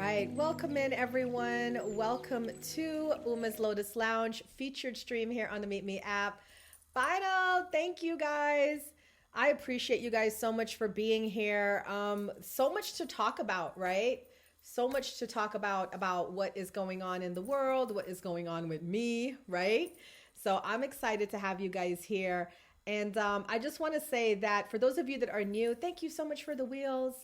right, welcome in everyone. Welcome to Uma's Lotus Lounge featured stream here on the MeetMe app. Final, thank you guys. I appreciate you guys so much for being here. So much to talk about, right? So much to talk about what is going on in the world, what is going on with me, right? So I'm excited to have you guys here. And I just want to say that for those of you that are new, thank you so much for the wheels.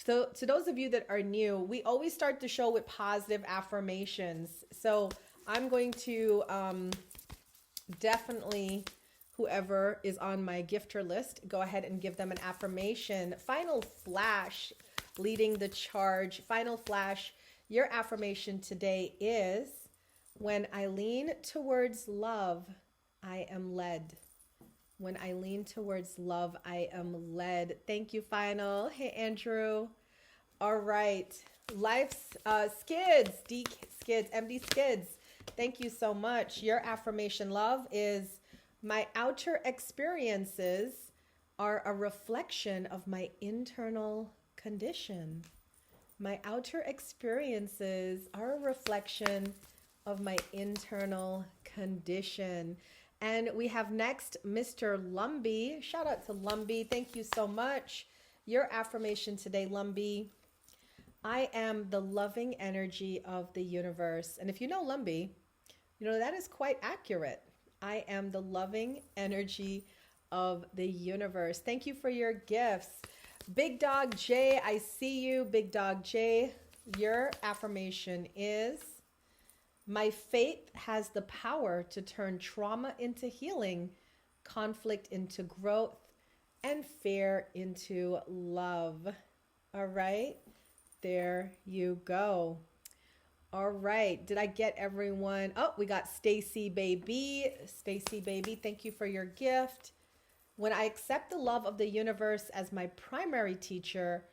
So to those of you that are new, we always start the show with positive affirmations. So I'm going to definitely, whoever is on my gifter list, go ahead and give them an affirmation. Final flash, leading the charge. Final flash, your affirmation today is, when I lean towards love, I am led. When I lean towards love, I am led. Thank you, Final. Hey, Andrew. All right. Life's Skids, MD Skids. Thank you so much. Your affirmation, love, is my outer experiences are a reflection of my internal condition. My outer experiences are a reflection of my internal condition. And we have next Mr. Lumby. Shout out to Lumby. Thank you so much. Your affirmation today, Lumby. I am the loving energy of the universe. And if you know Lumby, you know that is quite accurate. I am the loving energy of the universe. Thank you for your gifts. Big Dog J, I see you. Big Dog J, your affirmation is, my faith has the power to turn trauma into healing, conflict into growth, and fear into love. All right, there you go. All right, did I get everyone? Oh, we got Stacy Baby. Stacy Baby, thank you for your gift. When I accept the love of the universe as my primary teacher,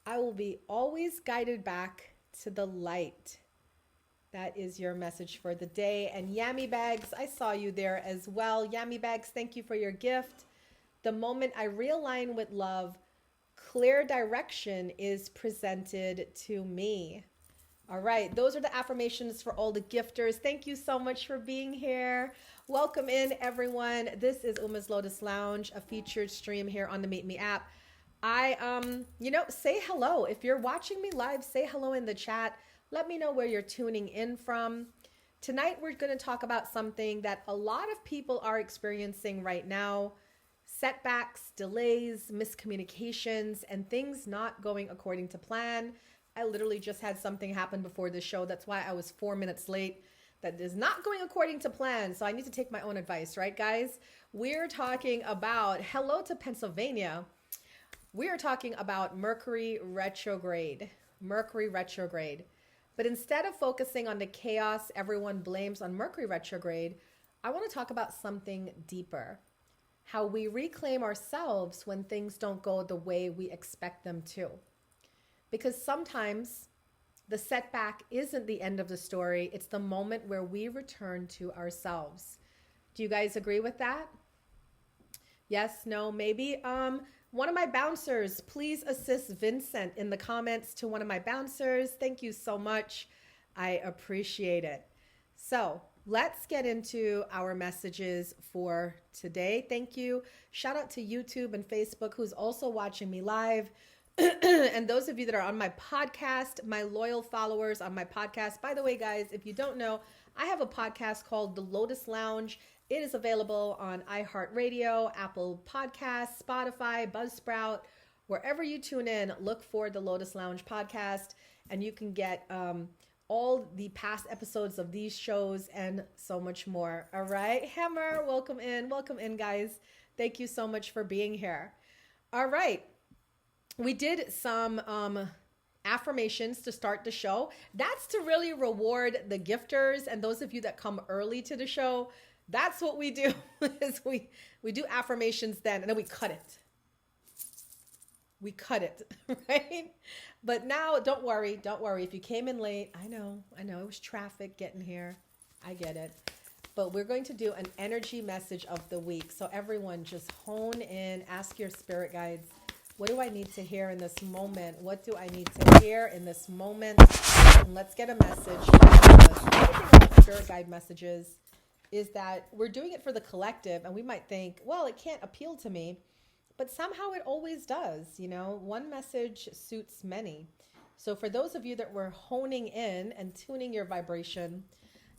I will be always guided back to the light. That is your message for the day. And Yummy Bags, I saw you there as well. Yummy Bags, thank you for your gift. The moment I realign with love, clear direction is presented to me. All right, those are the affirmations for all the gifters. Thank you so much for being here. Welcome in, everyone. This is Uma's Lotus Lounge, a featured stream here on the MeetMe app. Say hello. If you're watching me live, say hello in the chat. Let me know where you're tuning in from. Tonight, we're going to talk about something that a lot of people are experiencing right now: setbacks, delays, miscommunications, and things not going according to plan. I literally just had something happen before this show. That's why I was 4 minutes late. That is not going according to plan. So I need to take my own advice, right, guys? We're talking about, hello to Pennsylvania. We are talking about Mercury Retrograde. Mercury Retrograde. But instead of focusing on the chaos everyone blames on Mercury retrograde, I want to talk about something deeper. How we reclaim ourselves when things don't go the way we expect them to. Because sometimes the setback isn't the end of the story. It's the moment where we return to ourselves. Do you guys agree with that? Yes, no, maybe? One of my bouncers, please assist Vincent in the comments to one of my bouncers. Thank you so much. I appreciate it. So let's get into our messages for today. Thank you. Shout out to YouTube and Facebook, who's also watching me live. And those of you that are on my podcast, my loyal followers on my podcast. By the way, guys, if you don't know, I have a podcast called The Lotus Lounge. It is available on iHeartRadio, Apple Podcasts, Spotify, Buzzsprout. Wherever you tune in, look for the Lotus Lounge podcast, and you can get all the past episodes of these shows and so much more. All right, Hammer, welcome in, guys. Thank you so much for being here. All right, we did some affirmations to start the show. That's to really reward the gifters and those of you that come early to the show. That's what we do, is we do affirmations then, and then we cut it. We cut it, right? But now, don't worry. If you came in late, I know, it was traffic getting here. I get it. But we're going to do an energy message of the week. So everyone just hone in, ask your spirit guides, What do I need to hear in this moment? What do I need to hear in this moment? And let's get a message. The thing about spirit guide messages is that we're doing it for the collective, and we might think, well, it can't appeal to me, but somehow it always does. You know, one message suits many. So for those of you that were honing in and tuning your vibration,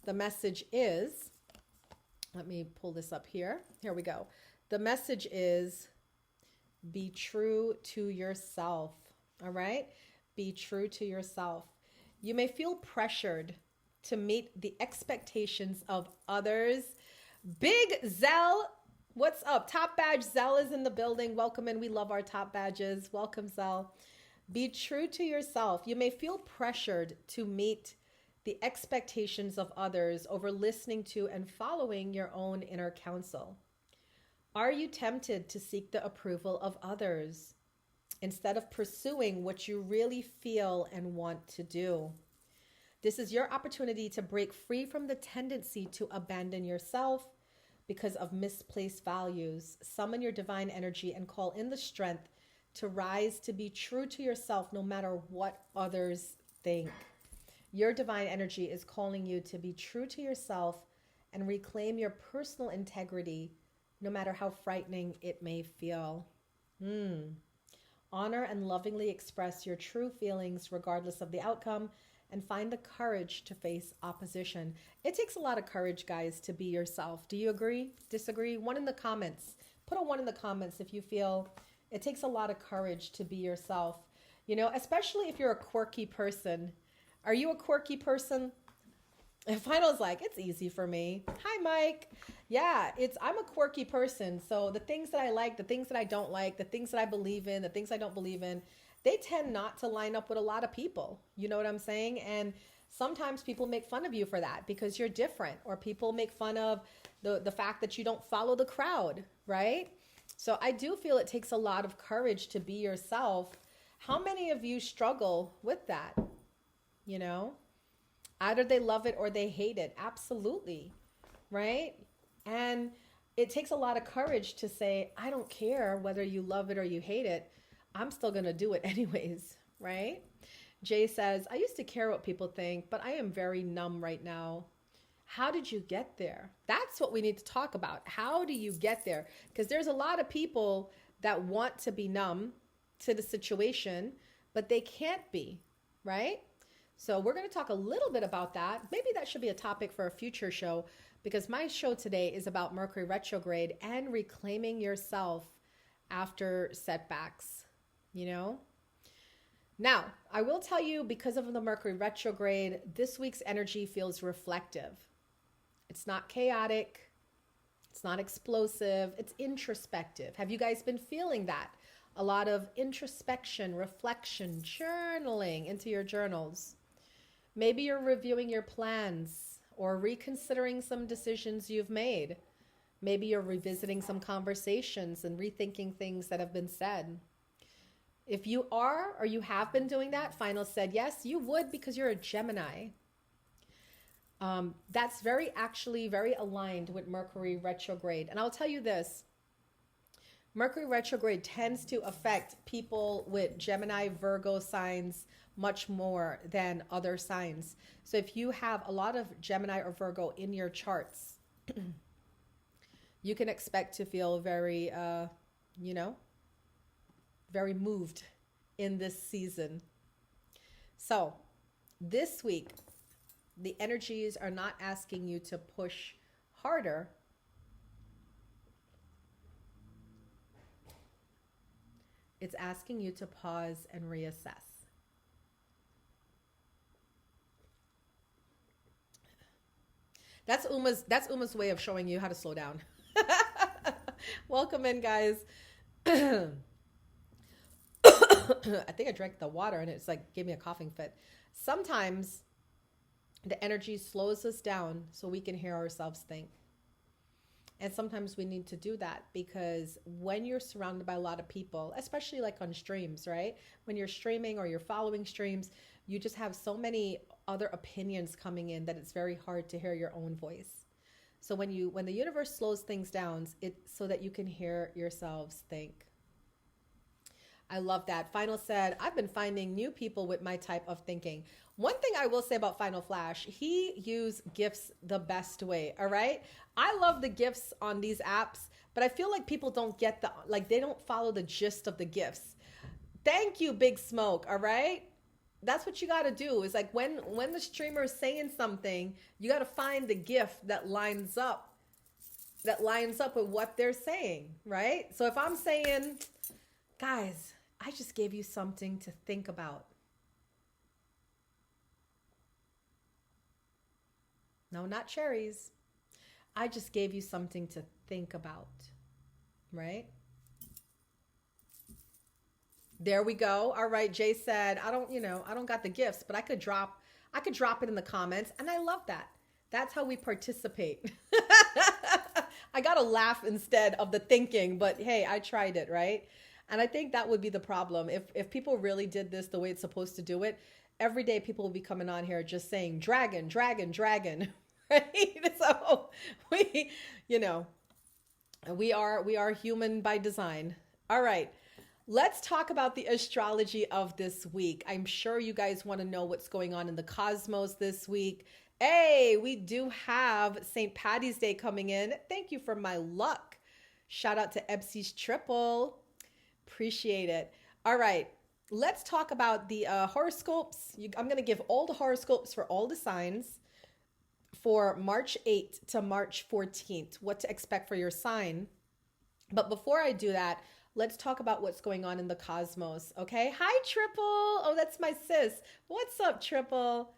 the message is, let me pull this up here. Here we go. The message is, be true to yourself. All right? Be true to yourself. You may feel pressured to meet the expectations of others. Big Zell, what's up? Top badge Zell is in the building. Welcome in. We love our top badges. Welcome, Zell. Be true to yourself. You may feel pressured to meet the expectations of others over listening to and following your own inner counsel. Are you tempted to seek the approval of others instead of pursuing what you really feel and want to do? This is your opportunity to break free from the tendency to abandon yourself because of misplaced values. Summon your divine energy and call in the strength to rise, to be true to yourself no matter what others think. Your divine energy is calling you to be true to yourself and reclaim your personal integrity, no matter how frightening it may feel. Honor and lovingly express your true feelings regardless of the outcome, and find the courage to face opposition. It takes a lot of courage, guys, to be yourself. Do you agree? Disagree? One in the comments. Put a one in the comments if you feel it takes a lot of courage to be yourself. You know, especially if you're a quirky person. Are you a quirky person? And Final's like, it's easy for me. Hi, Mike. Yeah, I'm a quirky person. So the things that I like, the things that I don't like, the things that I believe in, the things I don't believe in, they tend not to line up with a lot of people. You know what I'm saying? And sometimes people make fun of you for that because you're different, or people make fun of the fact that you don't follow the crowd, right? So I do feel it takes a lot of courage to be yourself. How many of you struggle with that? You know, either they love it or they hate it. Absolutely. Right? And it takes a lot of courage to say, I don't care whether you love it or you hate it. I'm still going to do it anyways, right? Jay says, I used to care what people think, but I am very numb right now. How did you get there? That's what we need to talk about. How do you get there? Because there's a lot of people that want to be numb to the situation, but they can't be, right? So we're going to talk a little bit about that. Maybe that should be a topic for a future show, because my show today is about Mercury retrograde and reclaiming yourself after setbacks. You know? Now, I will tell you, because of the Mercury retrograde, this week's energy feels reflective. It's not chaotic. It's not explosive. It's introspective. Have you guys been feeling that? A lot of introspection, reflection, journaling into your journals. Maybe you're reviewing your plans or reconsidering some decisions you've made. Maybe you're revisiting some conversations and rethinking things that have been said. If you are, or you have been doing that, Final said yes, you would, because you're a Gemini. That's actually very aligned with Mercury retrograde. And I'll tell you this, Mercury retrograde tends to affect people with Gemini, Virgo signs much more than other signs. So if you have a lot of Gemini or Virgo in your charts, you can expect to feel very, very moved in this season. So this week, the energies are not asking you to push harder. It's asking you to pause and reassess. That's Uma's way of showing you how to slow down. Welcome in, guys. I think I drank the water and it's like gave me a coughing fit. Sometimes the energy slows us down so we can hear ourselves think. And sometimes we need to do that, because when you're surrounded by a lot of people, especially like on streams, right? When you're streaming or you're following streams, you just have so many other opinions coming in that it's very hard to hear your own voice. So when the universe slows things down, it's so that you can hear yourselves think. I love that. Final said, I've been finding new people with my type of thinking. One thing I will say about Final Flash, he used GIFs the best way. All right. I love the GIFs on these apps, but I feel like people don't get they don't follow the gist of the GIFs. Thank you, Big Smoke. All right. That's what you got to do is like when the streamer is saying something, you got to find the GIF that lines up with what they're saying. Right. So if I'm saying, guys, I just gave you something to think about. No, not cherries. I just gave you something to think about, right? There we go. All right, Jay said, I don't got the gifts, but I could drop it in the comments, and I love that. That's how we participate. I got to laugh instead of the thinking, but hey, I tried it, right? And I think that would be the problem. If people really did this the way it's supposed to do it, every day people will be coming on here just saying dragon, dragon, dragon, right? So we are human by design. All right. Let's talk about the astrology of this week. I'm sure you guys want to know what's going on in the cosmos this week. Hey, we do have St. Patty's Day coming in. Thank you for my luck. Shout out to Ebsy's Triple. Appreciate it. All right. Let's talk about the horoscopes. I'm going to give all the horoscopes for all the signs for March 8th to March 14th, what to expect for your sign. But before I do that, let's talk about what's going on in the cosmos, okay? Hi, Triple. Oh, that's my sis. What's up, Triple?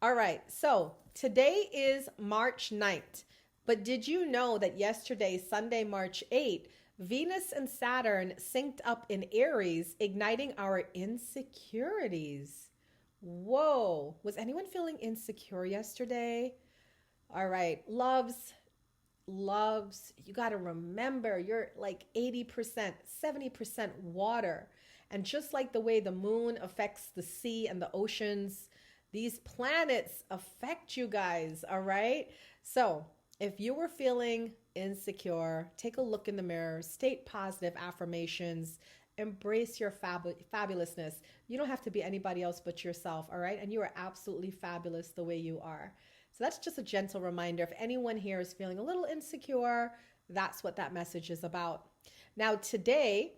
All right, so today is March 9th. But did you know that yesterday, Sunday, March 8th, Venus and Saturn synced up in Aries, igniting our insecurities? Whoa. Was anyone feeling insecure yesterday? All right, loves, you got to remember you're like 80%, 70% water. And just like the way the moon affects the sea and the oceans, these planets affect you guys, all right? So if you were feeling insecure, take a look in the mirror, state positive affirmations, embrace your fabulousness. You don't have to be anybody else but yourself, all right? And you are absolutely fabulous the way you are. So that's just a gentle reminder. If anyone here is feeling a little insecure, that's what that message is about. Now, today,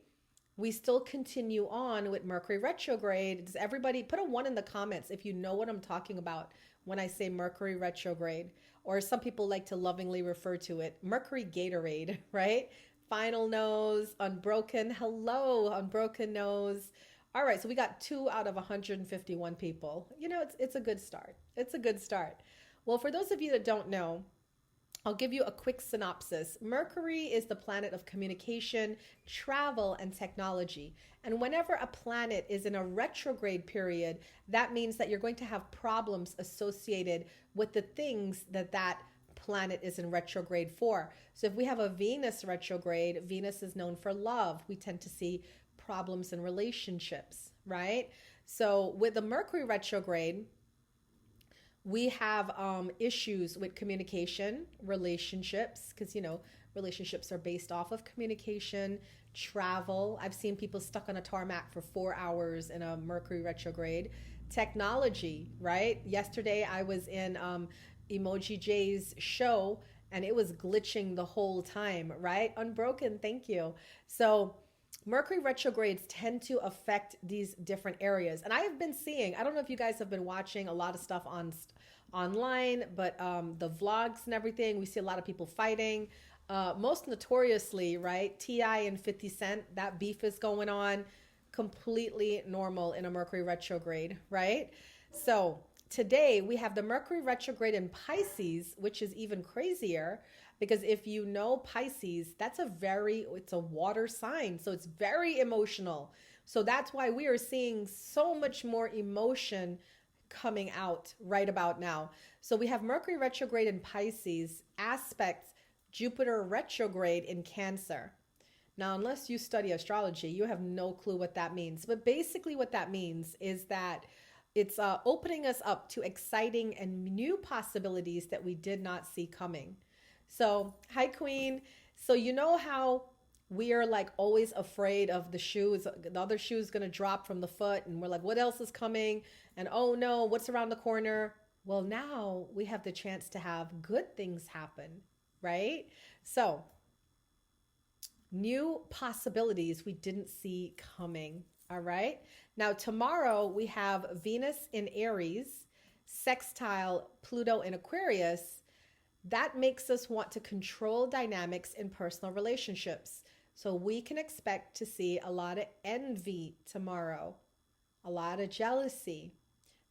we still continue on with Mercury Retrograde. Does everybody put a 1 in the comments if you know what I'm talking about when I say Mercury Retrograde? Or some people like to lovingly refer to it, Mercury Gatorade, right? Final nose, unbroken. Hello, unbroken nose. All right, so we got 2 out of 151 people. It's a good start. It's a good start. Well, for those of you that don't know, I'll give you a quick synopsis. Mercury is the planet of communication, travel, and technology. And whenever a planet is in a retrograde period, that means that you're going to have problems associated with the things that planet is in retrograde for. So if we have a Venus retrograde, Venus is known for love. We tend to see problems in relationships, right? So with the Mercury retrograde, we have issues with communication, relationships, because, relationships are based off of communication, travel. I've seen people stuck on a tarmac for 4 hours in a Mercury retrograde. Technology, right? Yesterday I was in Emoji J's show and it was glitching the whole time, right? Unbroken, thank you. So Mercury retrogrades tend to affect these different areas. And I have been seeing, I don't know if you guys have been watching a lot of stuff online, but the vlogs and everything, we see a lot of people fighting. Most notoriously, right? T.I. and 50 Cent, that beef is going on. Completely normal in a Mercury retrograde, right? So today we have the Mercury retrograde in Pisces, which is even crazier. Because if you know Pisces, it's a water sign. So it's very emotional. So that's why we are seeing so much more emotion coming out right about now. So we have Mercury retrograde in Pisces, aspects Jupiter retrograde in Cancer. Now, unless you study astrology, you have no clue what that means. But basically what that means is that it's opening us up to exciting and new possibilities that we did not see coming. So, hi, Queen. So you know how We are like always afraid of the shoes. The other shoe is going to drop from the foot. And we're like, what else is coming? And oh no, what's around the corner? Well, now we have the chance to have good things happen, right? So, new possibilities we didn't see coming. All right. Now, tomorrow we have Venus in Aries, sextile Pluto in Aquarius. That makes us want to control dynamics in personal relationships. So we can expect to see a lot of envy tomorrow, a lot of jealousy.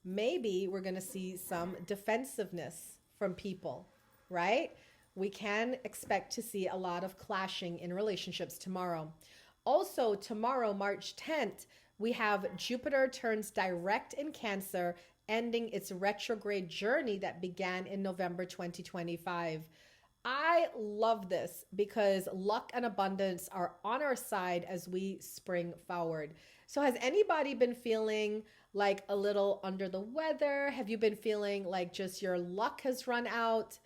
Maybe we're going to see some defensiveness from people, right? We can expect to see a lot of clashing in relationships tomorrow. Also, tomorrow, March 10th, we have Jupiter turns direct in Cancer, ending its retrograde journey that began in November 2025. I love this because luck and abundance are on our side as we spring forward. So has anybody been feeling like a little under the weather? Have you been feeling like just your luck has run out?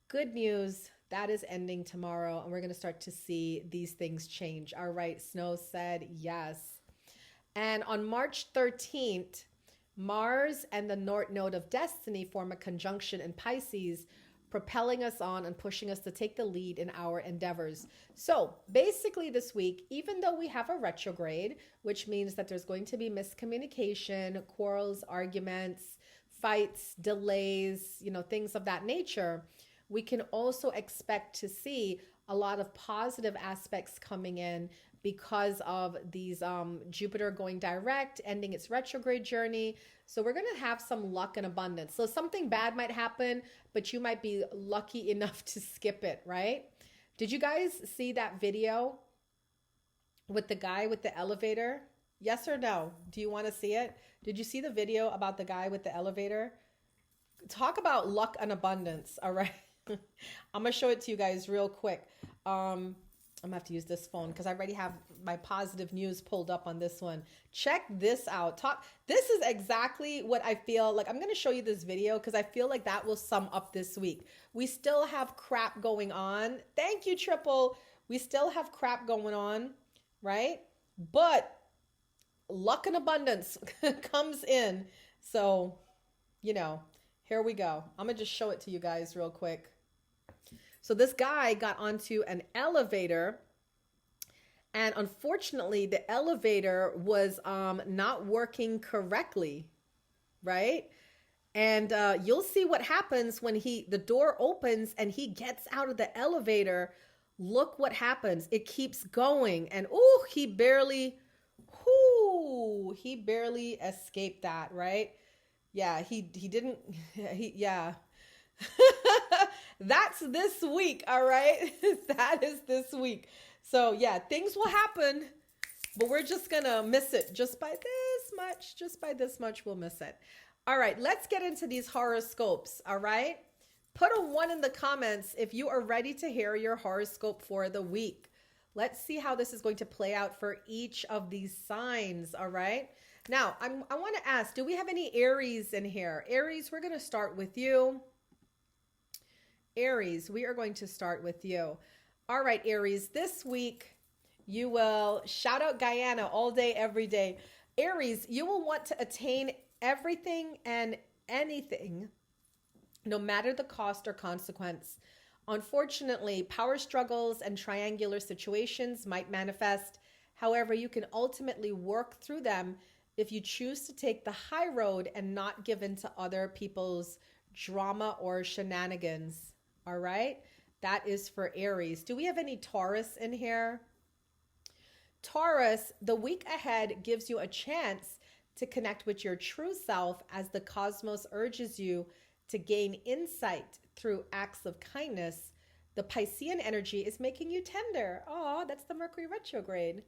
Good news, that is ending tomorrow, and we're going to start to see these things change. All right, Snow said yes. And on March 13th, Mars and the North Node of Destiny form a conjunction in Pisces, propelling us on and pushing us to take the lead in our endeavors. So basically this week, even though we have a retrograde, which means that there's going to be miscommunication, quarrels, arguments, fights, delays, things of that nature, we can also expect to see a lot of positive aspects coming in because of these Jupiter going direct, ending its retrograde journey. So we're going to have some luck and abundance. So something bad might happen, but you might be lucky enough to skip it, right? Did you guys see that video with the guy with the elevator? Yes or no? Do you want to see it? Did you see the video about the guy with the elevator? Talk about luck and abundance, all right? I'm going to show it to you guys real quick. I'm going to have to use this phone because I already have my positive news pulled up on this one. Check this out. This is exactly what I feel like. I'm going to show you this video because I feel like that will sum up this week. We still have crap going on. Thank you, Triple. We still have crap going on, right? But luck and abundance comes in. So, here we go. I'm going to just show it to you guys real quick. So this guy got onto an elevator, and unfortunately the elevator was not working correctly, right? And you'll see what happens when the door opens and he gets out of the elevator. Look what happens. It keeps going, and he barely escaped that, right? Yeah, he didn't, yeah. That's this week, all right? That is this week. So yeah, things will happen, but we're just gonna miss it just by this much, we'll miss it. All right, let's get into these horoscopes, all right? Put a 1 in the comments if you are ready to hear your horoscope for the week. Let's see how this is going to play out for each of these signs, all right? Now, I want to ask, do we have any Aries in here? Aries, we're going to start with you. Aries, we are going to start with you. All right, Aries, this week you will shout out Guyana all day, every day. Aries, you will want to attain everything and anything, no matter the cost or consequence. Unfortunately, power struggles and triangular situations might manifest. However, you can ultimately work through them if you choose to take the high road and not give in to other people's drama or shenanigans. All right? That is for Aries. Do we have any Taurus in here? Taurus, the week ahead gives you a chance to connect with your true self as the cosmos urges you to gain insight through acts of kindness. The Piscean energy is making you tender. Oh, that's the Mercury retrograde.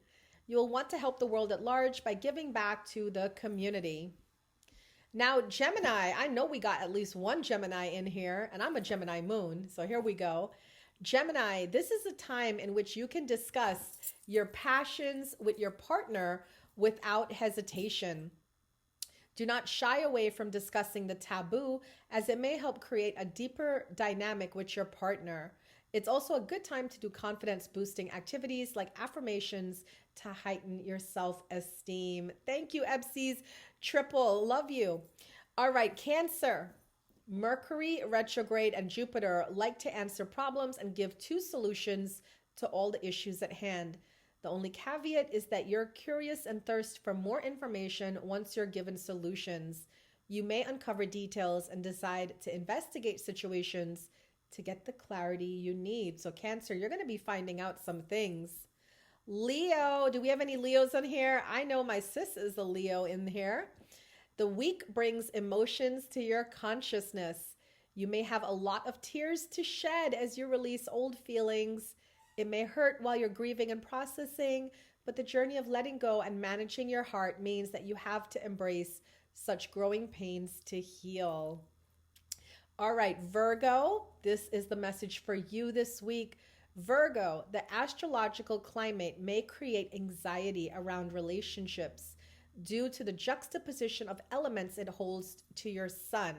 You'll want to help the world at large by giving back to the community. Now, Gemini, I know we got at least one Gemini in here, and I'm a Gemini moon, so here we go. Gemini, this is a time in which you can discuss your passions with your partner without hesitation. Do not shy away from discussing the taboo, as it may help create a deeper dynamic with your partner. It's also a good time to do confidence boosting activities like affirmations to heighten your self-esteem. Thank you, Ebsies. Triple, love you. All right, Cancer. Mercury retrograde and Jupiter like to answer problems and give two solutions to all the issues at hand. The only caveat is that you're curious and thirst for more information once you're given solutions. You may uncover details and decide to investigate situations to get the clarity you need. So Cancer, you're going to be finding out some things. Leo, do we have any Leos on here? I know my sis is a Leo in here. The week brings emotions to your consciousness. You may have a lot of tears to shed as you release old feelings. It may hurt while you're grieving and processing, but the journey of letting go and managing your heart means that you have to embrace such growing pains to heal. All right, Virgo, this is the message for you this week. Virgo, the astrological climate may create anxiety around relationships due to the juxtaposition of elements it holds to your sun.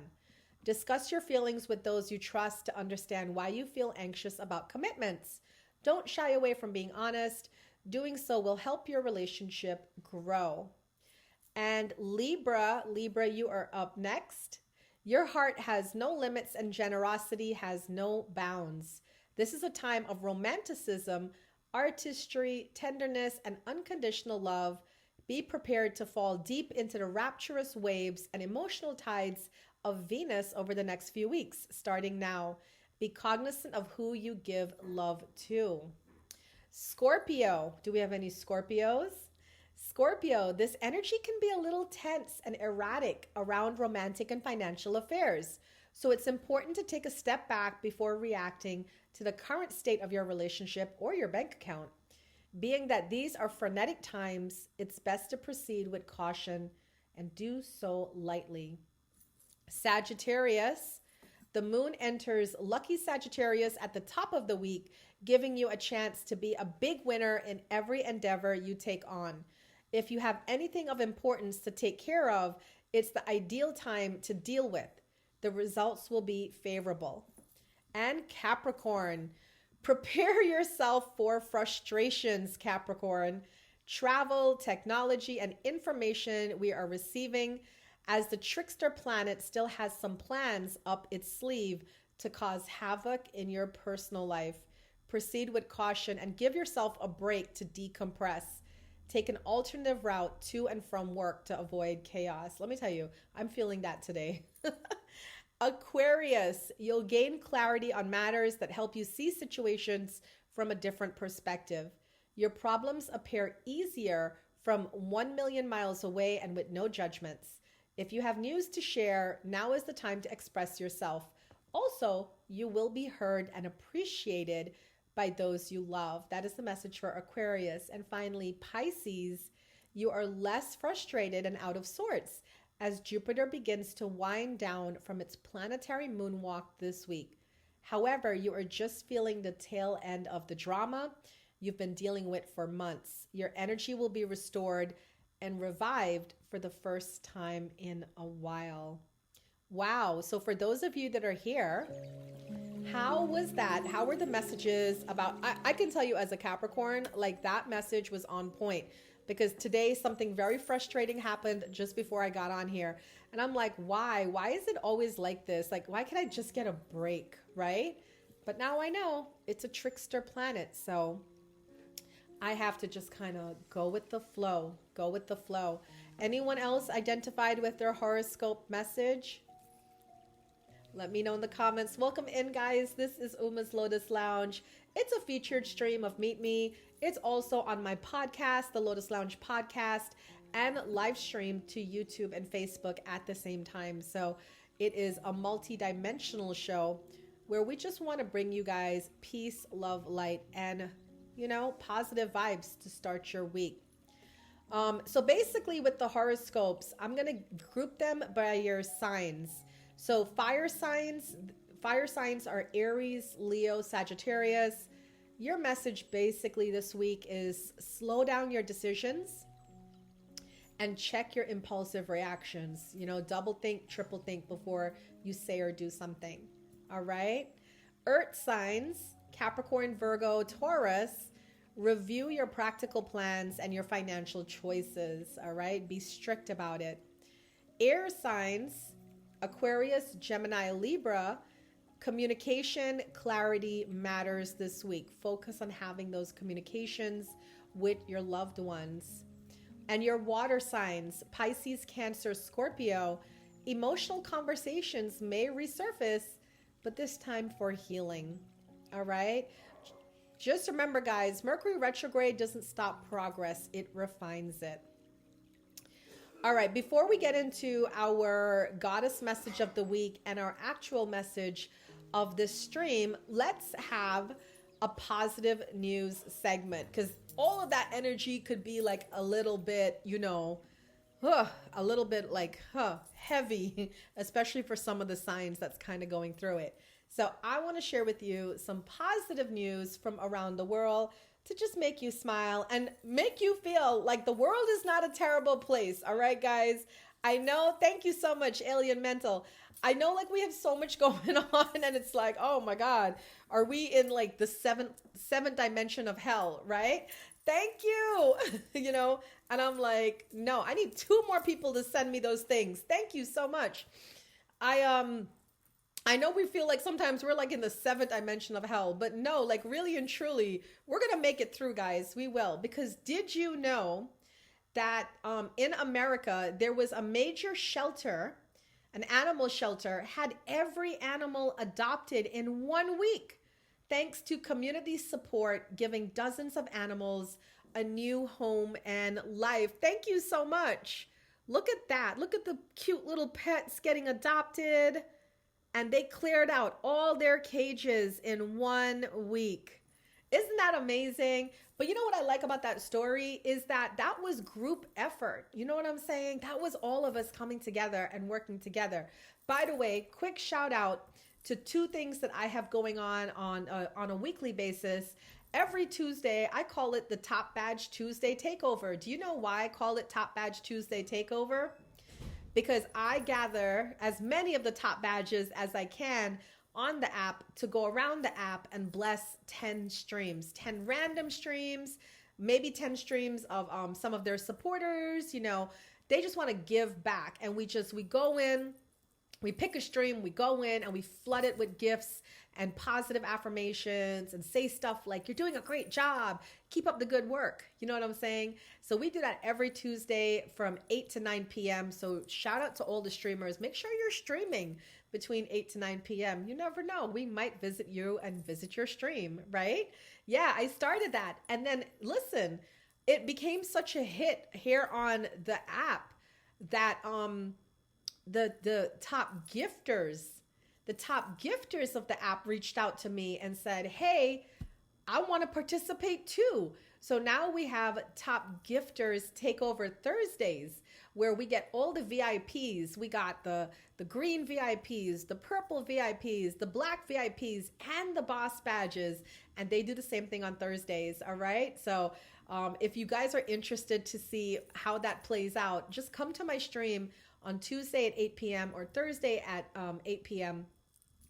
Discuss your feelings with those you trust to understand why you feel anxious about commitments. Don't shy away from being honest. Doing so will help your relationship grow. And Libra, you are up next. Your heart has no limits and generosity has no bounds. This is a time of romanticism, artistry, tenderness, and unconditional love. Be prepared to fall deep into the rapturous waves and emotional tides of Venus over the next few weeks, starting now. Be cognizant of who you give love to. Scorpio, do we have any Scorpios? Scorpio, this energy can be a little tense and erratic around romantic and financial affairs. So it's important to take a step back before reacting to the current state of your relationship or your bank account. Being that these are frenetic times, it's best to proceed with caution and do so lightly. Sagittarius, the moon enters lucky Sagittarius at the top of the week, giving you a chance to be a big winner in every endeavor you take on. If you have anything of importance to take care of, it's the ideal time to deal with. The results will be favorable. And Capricorn, prepare yourself for frustrations, Capricorn. Travel, technology, and information we are receiving as the trickster planet still has some plans up its sleeve to cause havoc in your personal life. Proceed with caution and give yourself a break to decompress. Take an alternative route to and from work to avoid chaos. Let me tell you, I'm feeling that today. Aquarius, you'll gain clarity on matters that help you see situations from a different perspective. Your problems appear easier from 1 million miles away and with no judgments. If you have news to share, now is the time to express yourself. Also, you will be heard and appreciated by those you love. That is the message for Aquarius. And finally, Pisces, you are less frustrated and out of sorts as Jupiter begins to wind down from its planetary moonwalk this week. However, you are just feeling the tail end of the drama you've been dealing with for months. Your energy will be restored and revived for the first time in a while. Wow. So for those of you that are here, how was that? How were the messages about, I can tell you as a Capricorn, like that message was on point. Because today something very frustrating happened just before I got on here. And I'm like, why? Why is it always like this? Like, why can't I just get a break, right? But now I know it's a trickster planet. So I have to just kind of go with the flow. Go with the flow. Anyone else identified with their horoscope message? Let me know in the comments. Welcome in, guys. This is Uma's Lotus Lounge. It's a featured stream of MeetMe. It's also on my podcast, the Lotus Lounge podcast, and live streamed to YouTube and Facebook at the same time. So it is a multi-dimensional show where we just want to bring you guys peace, love, light, and, you know, positive vibes to start your week. So basically with the horoscopes, I'm going to group them by your signs. So fire signs are Aries, Leo, Sagittarius. Your message basically this week is slow down your decisions and check your impulsive reactions. You know, double think, triple think before you say or do something. All right. Earth signs, Capricorn, Virgo, Taurus, review your practical plans and your financial choices, all right? Be strict about it. Air signs, Aquarius, Gemini, Libra, communication, clarity matters this week. Focus on having those communications with your loved ones. And your water signs, Pisces, Cancer, Scorpio, emotional conversations may resurface, but this time for healing. All right? Just remember, guys, Mercury retrograde doesn't stop progress, it refines it. All right, before we get into our goddess message of the week and our actual message of this stream, let's have a positive news segment, because all of that energy could be like a little bit, a little bit like heavy, especially for some of the signs that's kind of going through it. So I want to share with you some positive news from around the world to just make you smile and make you feel like the world is not a terrible place. All right, guys. I know. Thank you so much, Alien Mental. I know, like, we have so much going on and it's like, oh my God, are we in like the seventh dimension of hell, right? Thank you. And I'm like, no, I need 2 more people to send me those things. Thank you so much. I know we feel like sometimes we're like in the 7th dimension of hell, but no, like really and truly, we're going to make it through, guys. We will. Because did you know that in America, there was a major shelter, an animal shelter, had every animal adopted in 1 week, thanks to community support, giving dozens of animals a new home and life. Thank you so much. Look at that. Look at the cute little pets getting adopted. And they cleared out all their cages in 1 week. Isn't that amazing? But you know what I like about that story is that that was group effort. You know what I'm saying? That was all of us coming together and working together. By the way, quick shout out to 2 things that I have going on a weekly basis. Every Tuesday, I call it the Top Badge Tuesday Takeover. Do you know why I call it Top Badge Tuesday Takeover? Because I gather as many of the top badges as I can on the app to go around the app and bless 10 streams, 10 random streams, maybe 10 streams of some of their supporters. They just want to give back. And we go in, we pick a stream, we go in and we flood it with gifts and positive affirmations and say stuff like, you're doing a great job. Keep up the good work. You know what I'm saying? So we do that every Tuesday from 8 to 9 p.m. So shout out to all the streamers. Make sure you're streaming between 8 to 9 p.m. You never know. We might visit you and visit your stream, right? Yeah, I started that. And then listen, it became such a hit here on the app that the top gifters of the app reached out to me and said, hey, I want to participate too. So now we have Top Gifters Takeover Thursdays, where we get all the VIPs. We got the green VIPs, the purple VIPs, the black VIPs, and the boss badges. And they do the same thing on Thursdays. All right. So if you guys are interested to see how that plays out, just come to my stream on Tuesday at 8 p.m. or Thursday at 8 p.m.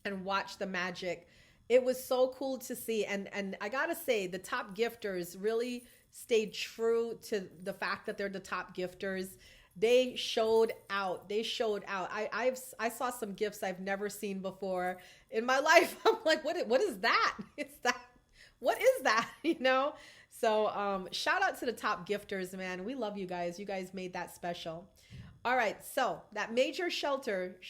and watch the magic. It was so cool to see. And I gotta say, the top gifters really stayed true to the fact that they're the top gifters. They showed out. I saw some gifts I've never seen before in my life. I'm like, what is that? What is that? So shout out to the top gifters, man. We love you guys. You guys made that special. All right. So that major shelter,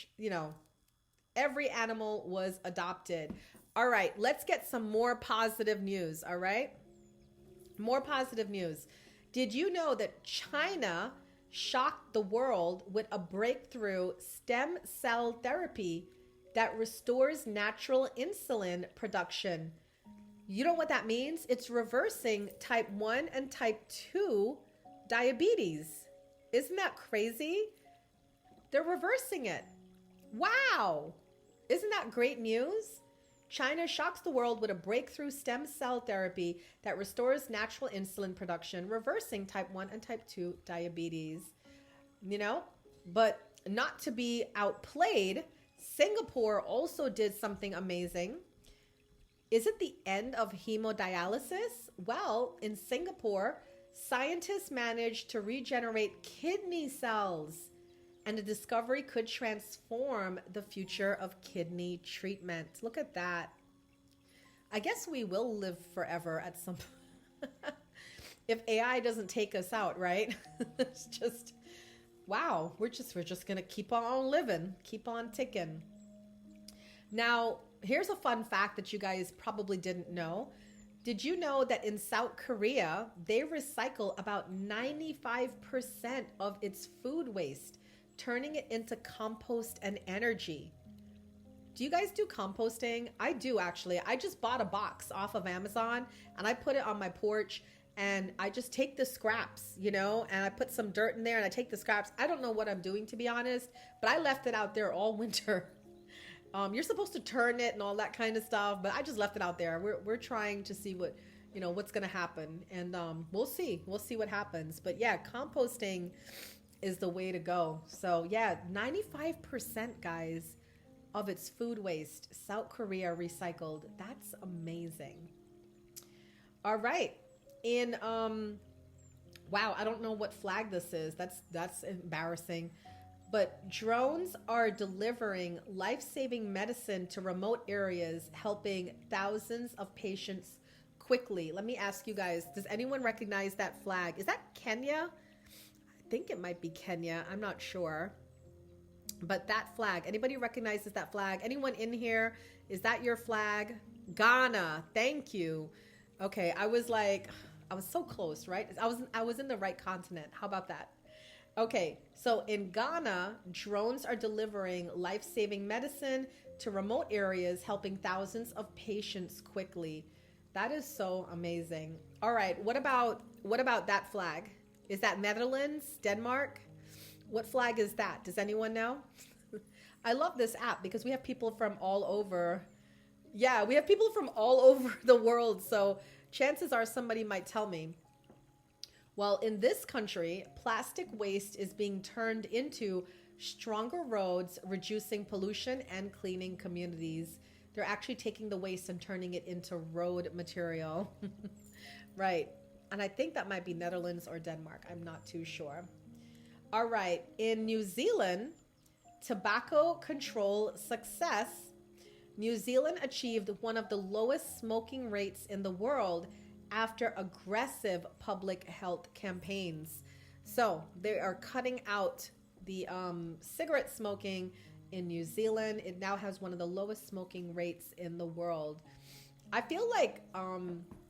every animal was adopted. All right, let's get some more positive news, all right? More positive news. Did you know that China shocked the world with a breakthrough stem cell therapy that restores natural insulin production? You know what that means? It's reversing type 1 and type 2 diabetes. Isn't that crazy? They're reversing it. Wow. Isn't that great news? China shocks the world with a breakthrough stem cell therapy that restores natural insulin production, reversing type 1 and type 2 diabetes. But not to be outplayed, Singapore also did something amazing. Is it the end of hemodialysis? Well, in Singapore, scientists managed to regenerate kidney cells, and the discovery could transform the future of kidney treatment. Look at that. I guess we will live forever at some point. If AI doesn't take us out, right? It's just, wow, we're just going to keep on living, keep on ticking. Now, here's a fun fact that you guys probably didn't know. Did you know that in South Korea, they recycle about 95% of its food waste, turning it into compost and energy? Do you guys do composting? I do, actually. I just bought a box off of Amazon and I put it on my porch, and I just take the scraps, you know, and I put some dirt in there and I take the scraps. I don't know what I'm doing, to be honest, but I left it out there all winter. You're supposed to turn it and all that kind of stuff, but I just left it out there. We're trying to see what, you know, what's going to happen. And we'll see what happens. But yeah, composting is the way to go. So yeah, 95%, guys, of its food waste, South Korea recycled. That's amazing. All right. In, wow, I don't know what flag this is. That's embarrassing. But drones are delivering life-saving medicine to remote areas, helping thousands of patients quickly. Let me ask you guys, does anyone recognize that flag? Is that Kenya? I think it might be Kenya. I'm not sure. But that flag, anybody recognizes that flag? Anyone in here? Is that your flag? Ghana. Thank you. Okay, I was so close, right? I was in the right continent. How about that? Okay, so in Ghana, drones are delivering life-saving medicine to remote areas, helping thousands of patients quickly. That is so amazing. All right, what about that flag? Is that Netherlands, Denmark? What flag is that? Does anyone know? I love this app because we have people from all over. Yeah, we have people from all over the world, so chances are somebody might tell me. Well, in this country, plastic waste is being turned into stronger roads, reducing pollution and cleaning communities. They're actually taking the waste and turning it into road material. Right. And I think that might be Netherlands or Denmark. I'm not too sure. All right. In New Zealand, tobacco control success. New Zealand achieved one of the lowest smoking rates in the world after aggressive public health campaigns. So they are cutting out the cigarette smoking in New Zealand. It now has one of the lowest smoking rates in the world. I feel like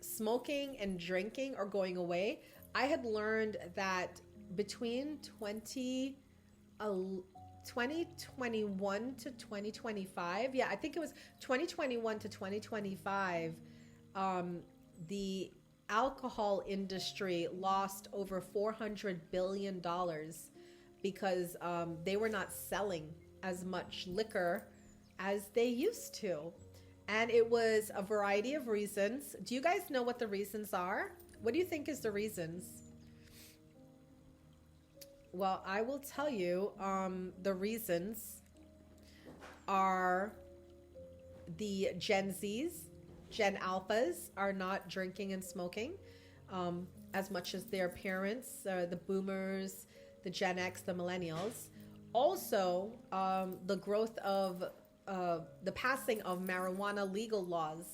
smoking and drinking are going away. I had learned that between 2021 to 2025, yeah, I think it was 2021 to 2025, the alcohol industry lost over $400 billion because they were not selling as much liquor as they used to. And it was a variety of reasons. Do you guys know what the reasons are? What do you think is the reasons? Well, I will tell you, the reasons are the Gen Zs, Gen Alphas are not drinking and smoking as much as their parents, the boomers, the Gen X, the millennials. Also, the growth of the passing of marijuana legal laws.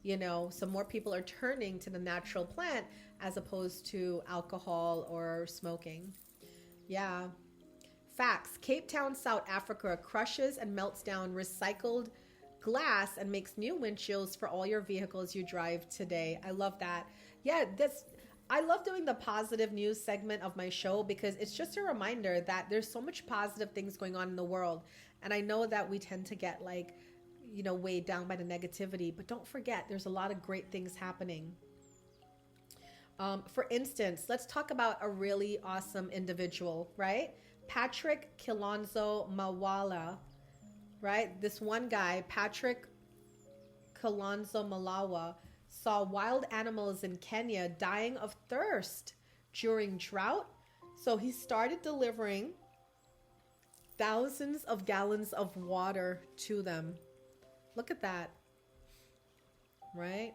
You know, so more people are turning to the natural plant as opposed to alcohol or smoking. Yeah. Facts. Cape Town, South Africa crushes and melts down recycled glass and makes new windshields for all your vehicles you drive today. I love that. Yeah, I love doing the positive news segment of my show because it's just a reminder that there's so much positive things going on in the world. And I know that we tend to get weighed down by the negativity, but don't forget, there's a lot of great things happening. For instance, let's talk about a really awesome individual, right? Patrick Kilonzo Mawala, right? This one guy, Patrick Kilonzo Malawa, saw wild animals in Kenya dying of thirst during drought. So he started delivering thousands of gallons of water to them. Look at that. right?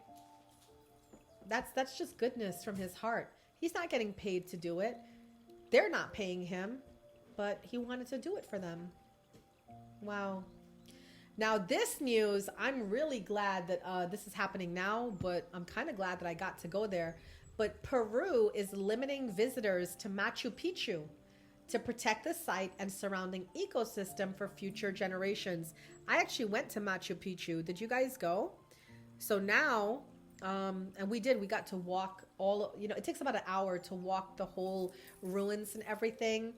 That's just goodness from his heart. He's not getting paid to do it. They're not paying him, but he wanted to do it for them. Wow. Now this news, I'm really glad that this is happening now, but I'm kind of glad that I got to go there. But Peru is limiting visitors to Machu Picchu to protect the site and surrounding ecosystem for future generations. I actually went to Machu Picchu. Did you guys go? So now, and we got to walk all, it takes about an hour to walk the whole ruins and everything.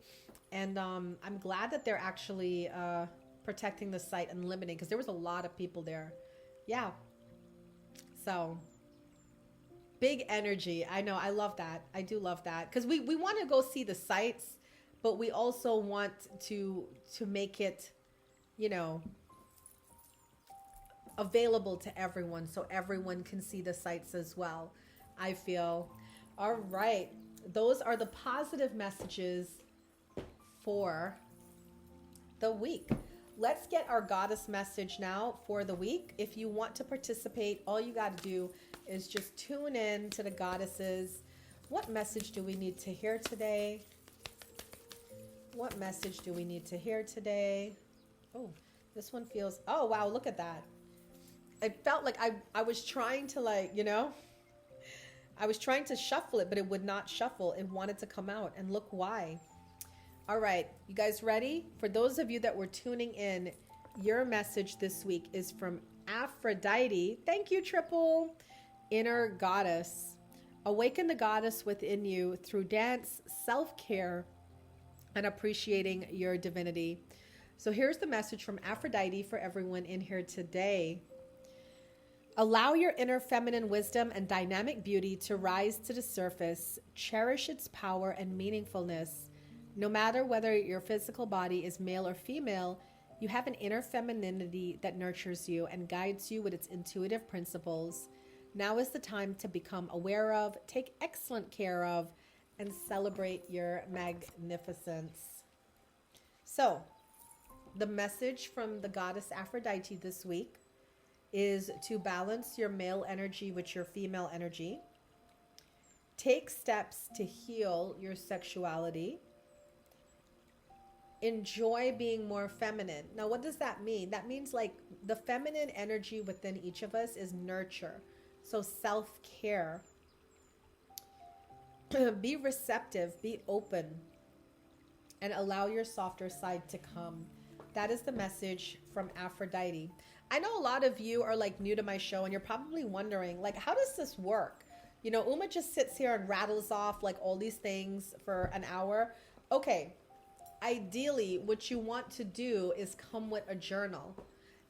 And I'm glad that they're actually protecting the site and limiting, because there was a lot of people there. Yeah. So big energy. I know. I love that. I do love that, because we want to go see the sites, but we also want to make it, available to everyone, so everyone can see the sites as well, I feel. All right. Those are the positive messages for the week. Let's get our goddess message now for the week. If you want to participate, all you got to do is just tune in to the goddesses. What message do we need to hear today? What message do we need to hear today? Oh, this one feels, oh, wow, look at that. It felt like I was trying to I was trying to shuffle it, but it would not shuffle. It wanted to come out, and look why. All right, you guys ready? For those of you that were tuning in, your message this week is from Aphrodite. Thank you, Triple. Inner goddess. Awaken the goddess within you through dance, self-care, and appreciating your divinity. So here's the message from Aphrodite for everyone in here today. Allow your inner feminine wisdom and dynamic beauty to rise to the surface. Cherish its power and meaningfulness. No matter whether your physical body is male or female, you have an inner femininity that nurtures you and guides you with its intuitive principles. Now is the time to become aware of, take excellent care of, and celebrate your magnificence. So, the message from the goddess Aphrodite this week is to balance your male energy with your female energy. Take steps to heal your sexuality. Enjoy being more feminine. Now, what does that mean? That means like the feminine energy within each of us is nurture. So self-care. Be receptive, be open, and allow your softer side to come. That is the message from Aphrodite. I know a lot of you are like new to my show, and you're probably wondering, like, how does this work? Uma just sits here and rattles off like all these things for an hour. Okay, ideally, what you want to do is come with a journal.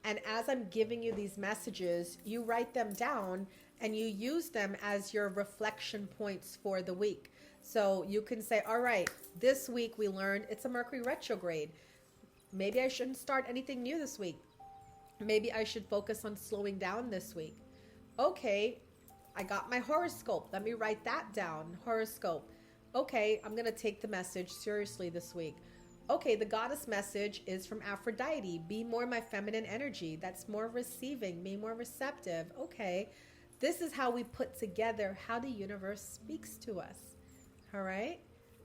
And as I'm giving you these messages, you write them down and you use them as your reflection points for the week. So you can say, all right, this week we learned it's a Mercury retrograde. Maybe I shouldn't start anything new this week. Maybe I should focus on slowing down this week. Okay, I got my horoscope. Let me write that down. Horoscope. Okay, I'm going to take the message seriously this week. Okay, the goddess message is from Aphrodite. Be more my feminine energy. That's more receiving, be more receptive. Okay, this is how we put together how the universe speaks to us. All right,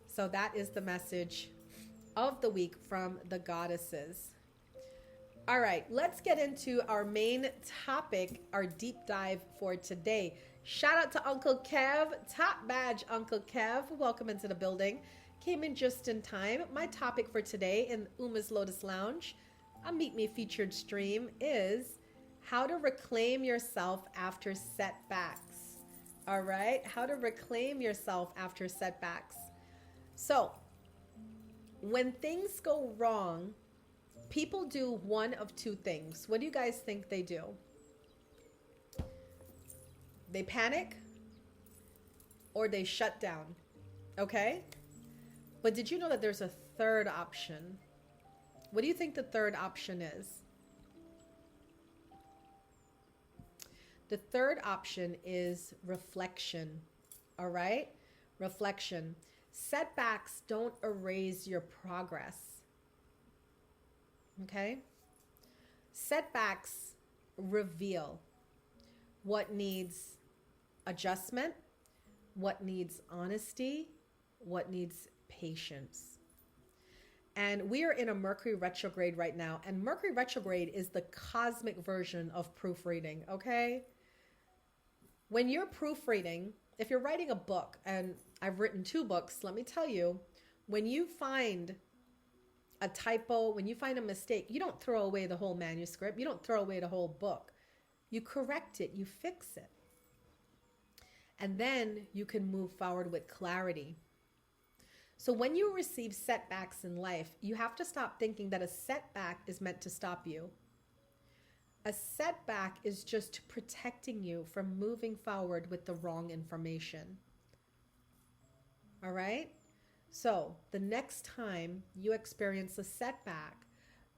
so that is the message of the week from the goddesses. All right, let's get into our main topic, our deep dive for today. Shout out to Uncle Kev, top badge Uncle Kev. Welcome into the building. Came in just in time. My topic for today in Uma's Lotus Lounge, a MeetMe featured stream, is how to reclaim yourself after setbacks. All right, how to reclaim yourself after setbacks. So, when things go wrong, people do one of two things. What do you guys think they do? They panic or they shut down. Okay? But did you know that there's a third option? What do you think the third option is? The third option is reflection. All right? Reflection. Setbacks don't erase your progress. Okay? Setbacks reveal. what needs adjustment, what needs honesty, what needs patience. And we are in a Mercury retrograde right now. And Mercury retrograde is the cosmic version of proofreading, okay? When you're proofreading, if you're writing a book, and I've written 2 books, let me tell you, when you find a typo, when you find a mistake, you don't throw away the whole manuscript. You don't throw away the whole book. You correct it, you fix it. And then you can move forward with clarity. So when you receive setbacks in life, you have to stop thinking that a setback is meant to stop you. A setback is just protecting you from moving forward with the wrong information. All right? So the next time you experience a setback,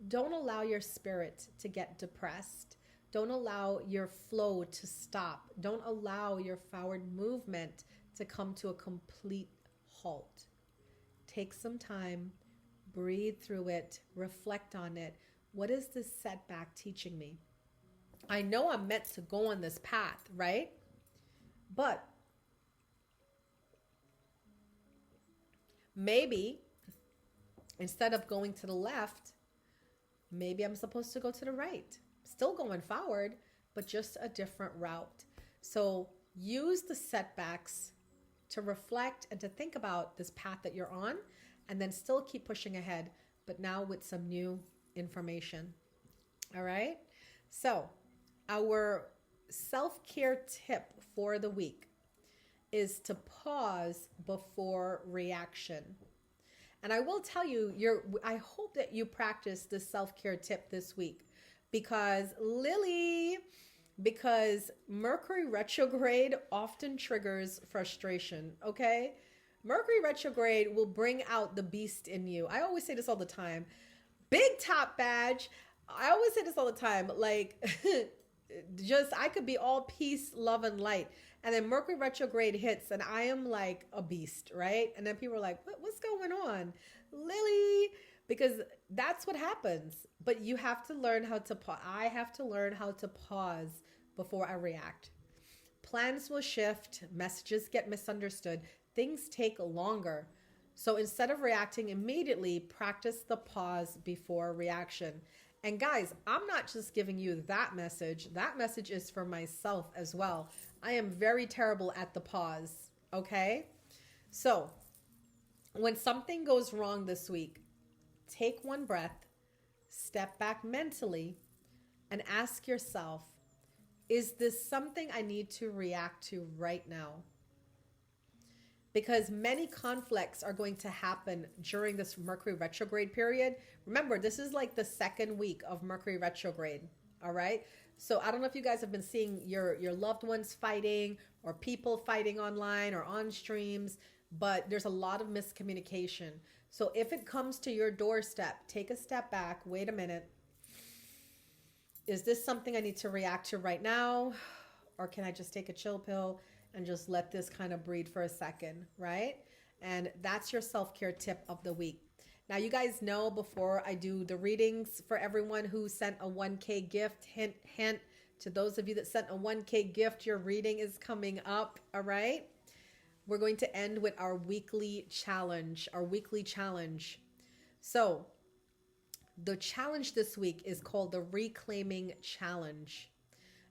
don't allow your spirit to get depressed. Don't allow your flow to stop. Don't allow your forward movement to come to a complete halt. Take some time, breathe through it, reflect on it. What is this setback teaching me? I know I'm meant to go on this path, right? But maybe instead of going to the left, maybe I'm supposed to go to the right. Still going forward, but just a different route. So use the setbacks to reflect and to think about this path that you're on, and then still keep pushing ahead, but now with some new information. All right? So our self-care tip for the week is to pause before reaction. And I will tell you, I hope that you practice this self-care tip this week, because Mercury retrograde often triggers frustration, okay? Mercury retrograde will bring out the beast in you. I always say this all the time. Big top badge. I always say this all the time. Like, I could be all peace, love, and light. And then Mercury retrograde hits and I am like a beast, right? And then people are like, what's going on? Lily? Because that's what happens. But you have to learn how to pause. I have to learn how to pause before I react. Plans will shift. Messages get misunderstood. Things take longer. So instead of reacting immediately, practice the pause before reaction. And guys, I'm not just giving you that message. That message is for myself as well. I am very terrible at the pause, okay? So when something goes wrong this week, take one breath, step back mentally, and ask yourself, is this something I need to react to right now? Because many conflicts are going to happen during this Mercury retrograde period. Remember, this is like the 2nd week of Mercury retrograde, all right? So I don't know if you guys have been seeing your loved ones fighting or people fighting online or on streams, but there's a lot of miscommunication. So if it comes to your doorstep, take a step back, wait a minute. Is this something I need to react to right now? Or can I just take a chill pill and just let this kind of breathe for a second, right? And that's your self-care tip of the week. Now, you guys know, before I do the readings, for everyone who sent a 1K gift, hint, hint, to those of you that sent a 1K gift, your reading is coming up, all right? We're going to end with our weekly challenge, So the challenge this week is called the Reclaiming Challenge.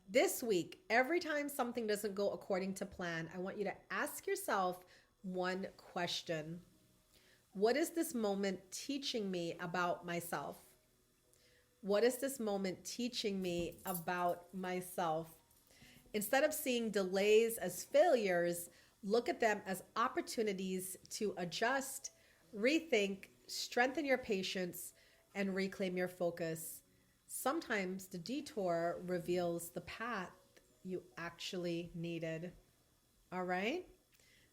This week, every time something doesn't go according to plan, I want you to ask yourself one question. What is this moment teaching me about myself? What is this moment teaching me about myself? Instead of seeing delays as failures, look at them as opportunities to adjust, rethink, strengthen your patience, and reclaim your focus. Sometimes the detour reveals the path you actually needed. All right?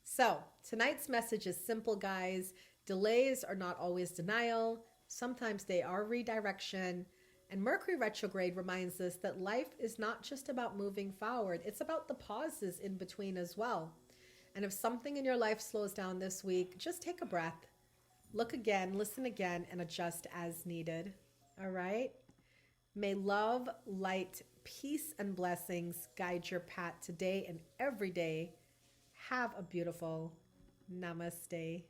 So tonight's message is simple, guys. Delays are not always denial. Sometimes they are redirection. And Mercury retrograde reminds us that life is not just about moving forward. It's about the pauses in between as well. And if something in your life slows down this week, just take a breath. Look again, listen again, and adjust as needed. All right? May love, light, peace, and blessings guide your path today and every day. Have a beautiful namaste.